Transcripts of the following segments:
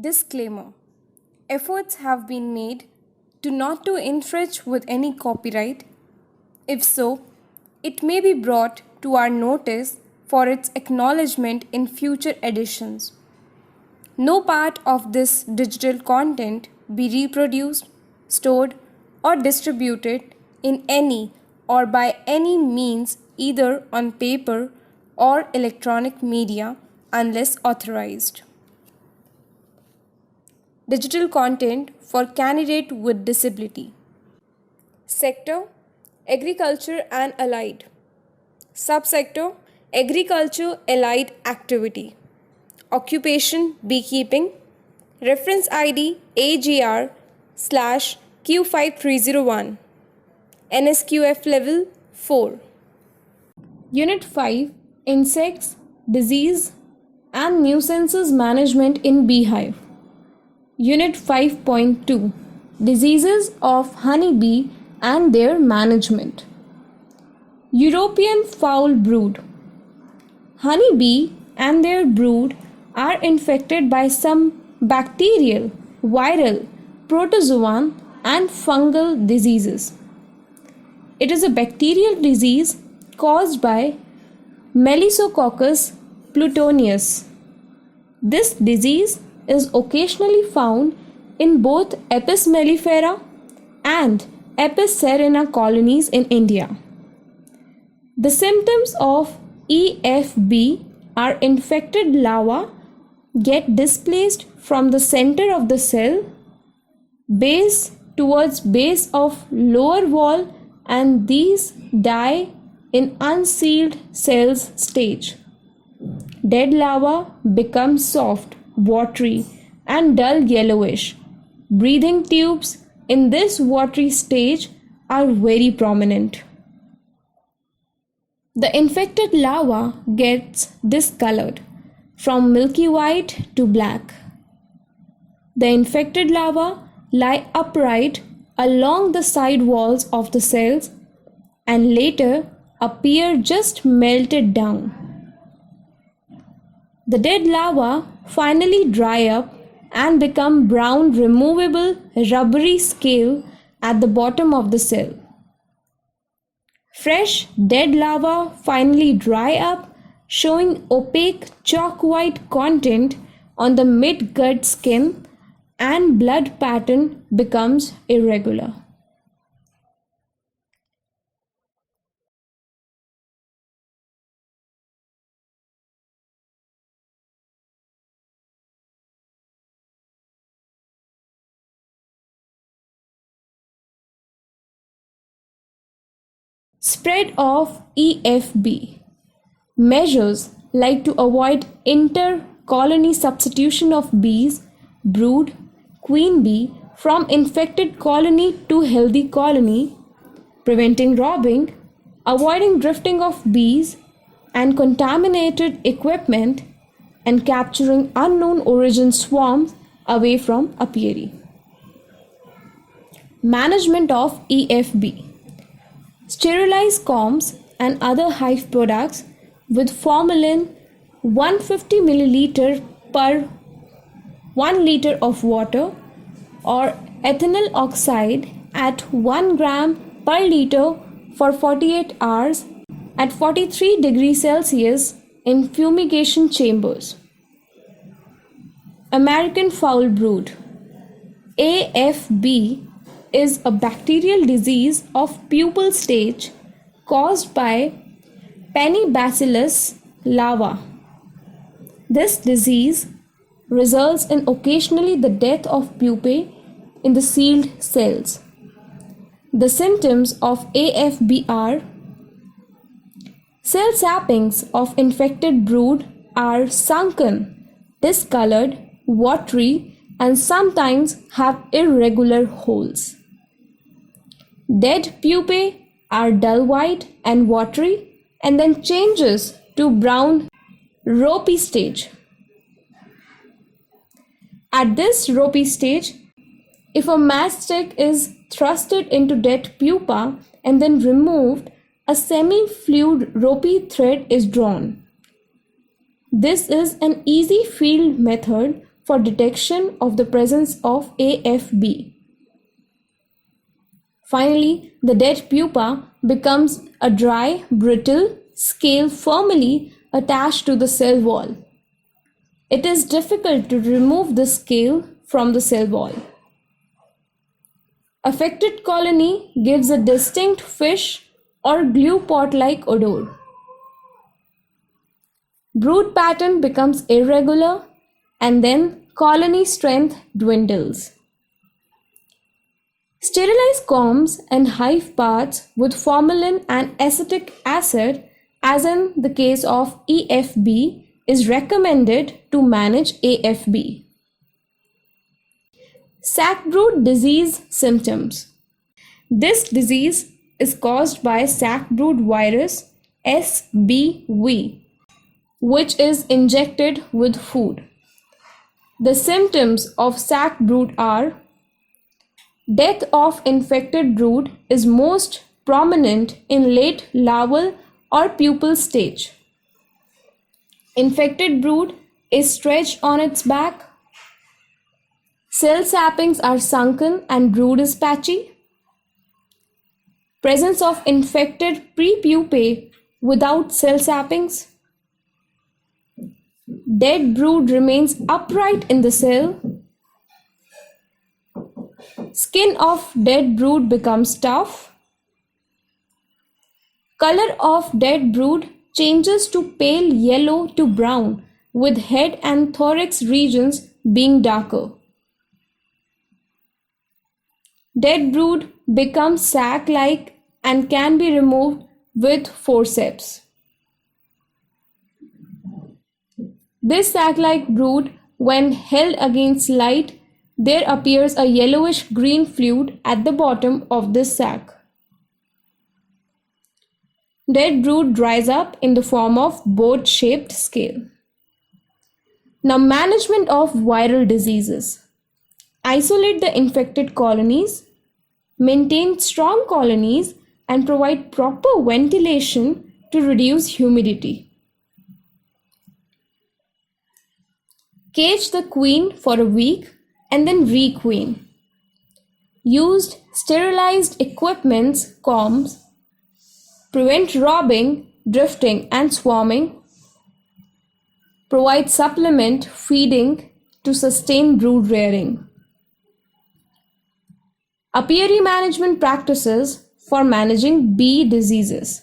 Disclaimer: efforts have been made to not to infringe with any copyright. If so, it may be brought to our notice for its acknowledgement in future editions. No part of this digital content be reproduced, stored, or distributed in any or by any means either on paper or electronic media unless authorized. Digital content for candidate with disability. Sector: Agriculture and Allied. Subsector: Agriculture Allied Activity. Occupation: Beekeeping. Reference ID AGR/Q5301. NSQF Level 4. Unit 5: Insects, Disease and Nuisances Management in Beehive. Unit 5.2: Diseases of Honeybee and their Management. European Foul Brood. Honeybee and their brood are infected by some bacterial, viral, protozoan and fungal diseases. It is a bacterial disease caused by Melissococcus plutoneus. This disease is occasionally found in both Apis mellifera and Apis cerana colonies in India. The symptoms of EFB are infected larvae get displaced from the center of the cell, base towards base of lower wall, and these die in unsealed cells stage. Dead larvae become soft, watery and dull yellowish. Breathing tubes in this watery stage are very prominent. The infected larva gets discolored from milky white to black. The infected larvae lie upright along the side walls of the cells and later appear just melted down. The dead larvae finally dry up and become brown removable rubbery scale at the bottom of the cell. Fresh dead larvae finally dry up, showing opaque chalk white content on the mid-gut skin, and blood pattern becomes irregular. Spread of EFB. Measures like to avoid inter-colony substitution of bees, brood, queen bee from infected colony to healthy colony, preventing robbing, avoiding drifting of bees and contaminated equipment, and capturing unknown origin swarms away from apiary. Management of EFB. Sterilize combs and other hive products with formalin 150 milliliter per 1 liter of water or ethanol oxide at 1 gram per liter for 48 hours at 43 degrees Celsius in fumigation chambers. American Foul Brood. AFB is a bacterial disease of pupal stage caused by Penibacillus larva. This disease results in occasionally the death of pupae in the sealed cells. The symptoms of AFB are: cell sappings of infected brood are sunken, discolored, watery, and sometimes have irregular holes. Dead pupae are dull white and watery and then changes to brown ropey stage. At this ropey stage, if a matchstick is thrusted into dead pupa and then removed, a semi-fluid ropey thread is drawn. This is an easy field method for detection of the presence of AFB. Finally, the dead pupa becomes a dry, brittle scale firmly attached to the cell wall. It is difficult to remove the scale from the cell wall. Affected colony gives a distinct fish or glue pot-like odor. Brood pattern becomes irregular and then colony strength dwindles. Sterilize combs and hive parts with formalin and acetic acid, as in the case of EFB, is recommended to manage AFB. Sac brood disease symptoms. This disease is caused by sac brood virus SBV, which is injected with food. The symptoms of sac brood are: death of infected brood is most prominent in late larval or pupal stage. Infected brood is stretched on its back. Cell sappings are sunken and brood is patchy. Presence of infected prepupae without cell sappings. Dead brood remains upright in the cell. Skin of dead brood becomes tough. Color of dead brood changes to pale yellow to brown, with head and thorax regions being darker. Dead brood becomes sac-like and can be removed with forceps. This sac-like brood, when held against light, there appears a yellowish green fluid at the bottom of this sac. Dead brood dries up in the form of boat-shaped scale. Now, management of viral diseases. Isolate the infected colonies, maintain strong colonies, and provide proper ventilation to reduce humidity. Cage the queen for a week and then requeen. Used sterilized equipments, combs, prevent robbing, drifting, and swarming. Provide supplement feeding to sustain brood rearing. Apiary management practices for managing bee diseases.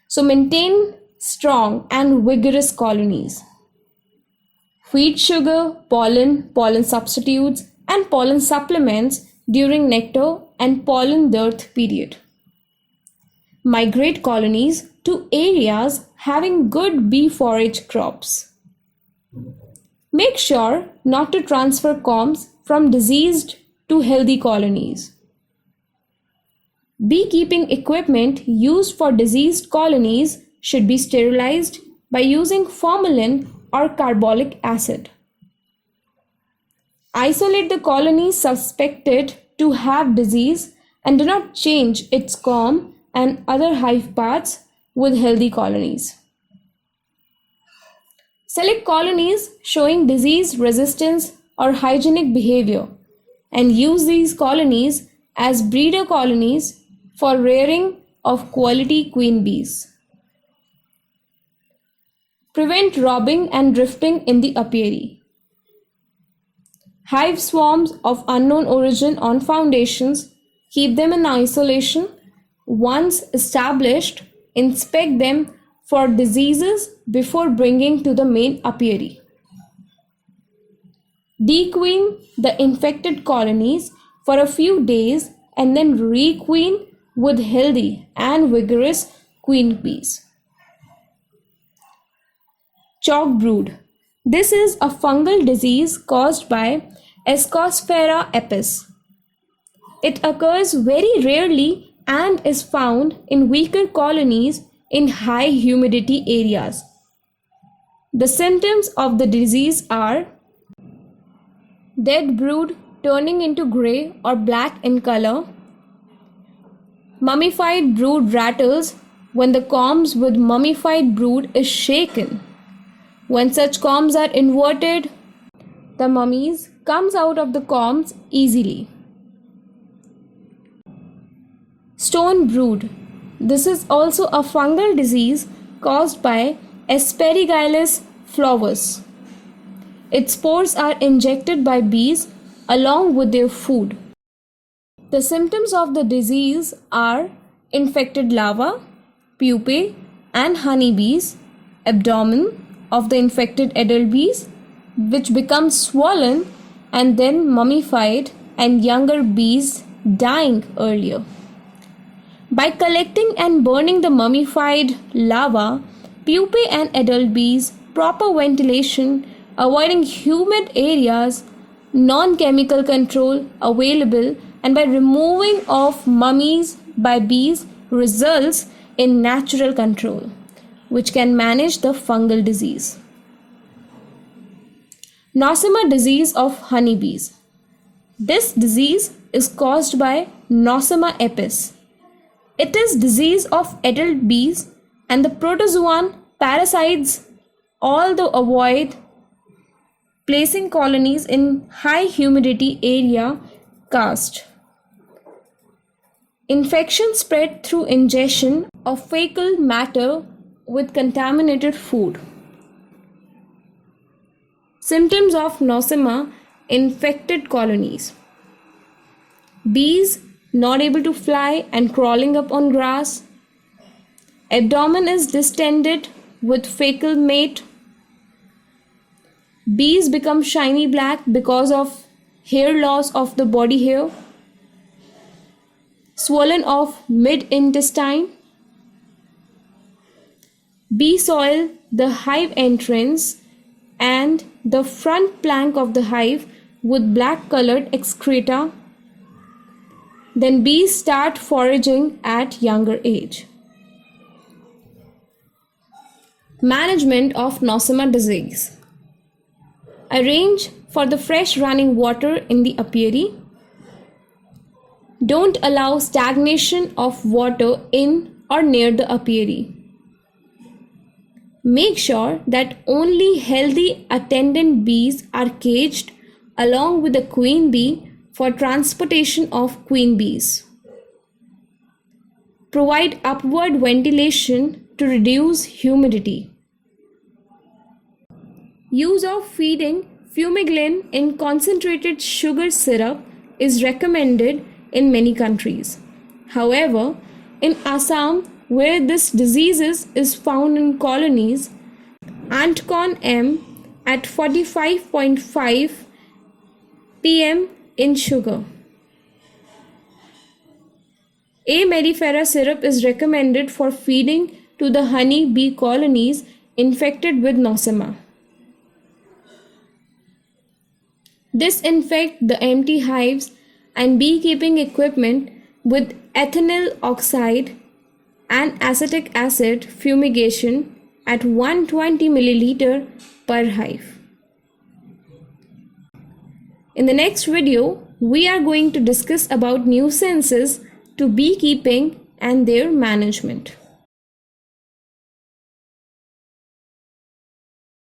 So maintain strong and vigorous colonies. Feed sugar, pollen substitutes, and pollen supplements during nectar and pollen dearth period. Migrate colonies to areas having good bee forage crops. Make sure not to transfer combs from diseased to healthy colonies. Beekeeping equipment used for diseased colonies should be sterilized by using formalin or carbolic acid. Isolate the colonies suspected to have disease and do not change its comb and other hive parts with healthy colonies. Select colonies showing disease resistance or hygienic behavior and use these colonies as breeder colonies for rearing of quality queen bees. Prevent robbing and drifting in the apiary. Hive swarms of unknown origin on foundations, keep them in isolation. Once established, inspect them for diseases before bringing to the main apiary. Dequeen the infected colonies for a few days and then requeen with healthy and vigorous queen bees. Chalk brood. This is a fungal disease caused by Ascosphaera apis. It occurs very rarely and is found in weaker colonies in high humidity areas. The symptoms of the disease are dead brood turning into gray or black in color. Mummified brood rattles when the combs with mummified brood is shaken. When such combs are inverted, the mummies comes out of the combs easily. Stone brood. This is also a fungal disease caused by Aspergillus flavus. Its spores are injected by bees along with their food. The symptoms of the disease are infected larvae, pupae, and honeybees, abdomen of the infected adult bees, which becomes swollen and then mummified, and younger bees dying earlier. By collecting and burning the mummified larvae, pupae, and adult bees, proper ventilation, avoiding humid areas, non-chemical control available, and by removing of mummies by bees results in natural control, which can manage the fungal disease. Nosema disease of honeybees. This disease is caused by Nosema apis. It is disease of adult bees and the protozoan parasites, although avoid placing colonies in high humidity area cast. Infection spread through ingestion of fecal matter with contaminated food. Symptoms of Nosema infected colonies. Bees not able to fly and crawling up on grass. Abdomen is distended with fecal mate. Bees become shiny black because of hair loss of the body hair. Swollen of mid-intestine. Bee soil the hive entrance and the front plank of the hive with black colored excreta. Then bees start foraging at younger age. Management of Nosema disease. Arrange for the fresh running water in the apiary. Don't allow stagnation of water in or near the apiary. Make sure that only healthy attendant bees are caged along with the queen bee for transportation of queen bees. Provide upward ventilation to reduce humidity. Use of feeding fumigillin in concentrated sugar syrup is recommended in many countries. However, in Assam, where this disease is found in colonies, Antcon M at 45.5 pm in sugar. A. mellifera syrup is recommended for feeding to the honey bee colonies infected with Nosema. Disinfect the empty hives and beekeeping equipment with ethynyl oxide and acetic acid fumigation at 120 milliliter per hive. In the next video, we are going to discuss about nuisances to beekeeping and their management.